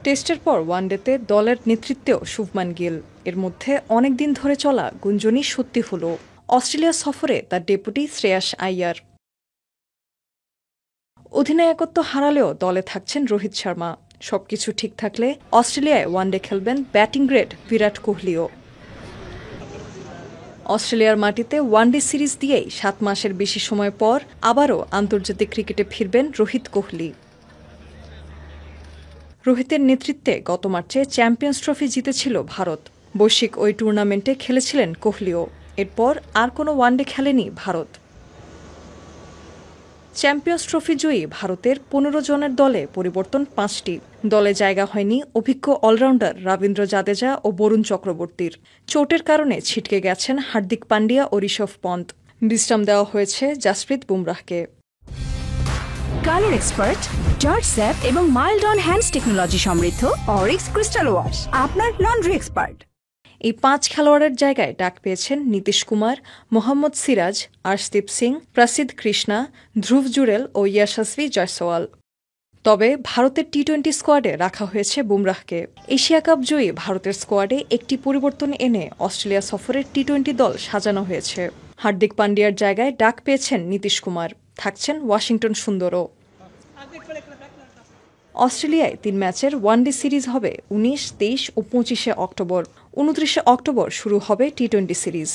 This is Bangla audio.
টেস্টের পর ওয়ানডেতে দলের নেতৃত্বেও শুভমান গিল। এর মধ্যে অনেক দিন ধরে চলা গুঞ্জনই সত্যি হল। অস্ট্রেলিয়া সফরে তার ডেপুটি শ্রেয়াস আইয়ার। অধিনায়কত্ব হারালেও দলে থাকছেন রোহিত শর্মা। সবকিছু ঠিক থাকলে অস্ট্রেলিয়ায় ওয়ানডে খেলবেন ব্যাটিং গ্রেড বিরাট কোহলিও। অস্ট্রেলিয়ার মাটিতে ওয়ানডে সিরিজ দিয়েই 7 মাসের বেশি সময় পর আবারও আন্তর্জাতিক ক্রিকেটে ফিরবেন রোহিত কোহলি। রোহিতের নেতৃত্বে গত মার্চে চ্যাম্পিয়ন্স ট্রফি জিতেছিল ভারত। বৈশ্বিক ওই টুর্নামেন্টে খেলেছিলেন কোহলিও। এরপর আর কোনো ওয়ানডে খেলেনি ভারত। চ্যাম্পিয়ন্স ট্রফি জয়ী ভারতের 15 জনের দলে পরিবর্তন 5টি। দলে জায়গা হয়নি অভিজ্ঞ অলরাউন্ডার রবীন্দ্র জাদেজা ও বরুণ চক্রবর্তীর। চোটের কারণে ছিটকে গেছেন হার্দিক পান্ডিয়া ও ঋষভ পন্ত। বিশ্রাম দেওয়া হয়েছে জাসপ্রীত বুমরাহকে। কালার এক্সপার্ট, জর্জ স্যাপ এবং মাইল্ড অন হ্যান্ডস টেকনোলজি সমৃদ্ধ অরিক্স ক্রিস্টাল ওয়াশ আপনার লন্ড্রি এক্সপার্ট। এই 5 খেলোয়াড়ের জায়গায় ডাক পেয়েছেন নীতিশ কুমার, মোহাম্মদ সিরাজ, আর্শদীপ সিং, প্রসিদ্ধ কৃষ্ণা, ধ্রুব জুরেল ও ইয়াশাসভি জয়সওয়াল। তবে ভারতের টি-20 স্কোয়াডে রাখা হয়েছে বুমরাহকে। এশিয়া কাপ জয়ী ভারতের স্কোয়াডে একটি পরিবর্তন এনে অস্ট্রেলিয়া সফরের টি-20 দল সাজানো হয়েছে। হার্দিক পান্ডিয়ার জায়গায় ডাক পেয়েছেন নীতিশ কুমার, থাকছেন ওয়াশিংটন সুন্দরও। অস্ট্রেলিয়ায় 3 ম্যাচের ওয়ানডে সিরিজ হবে 19, 23 ও 25 অক্টোবর। 29 অক্টোবর শুরু হবে টি-20 সিরিজ।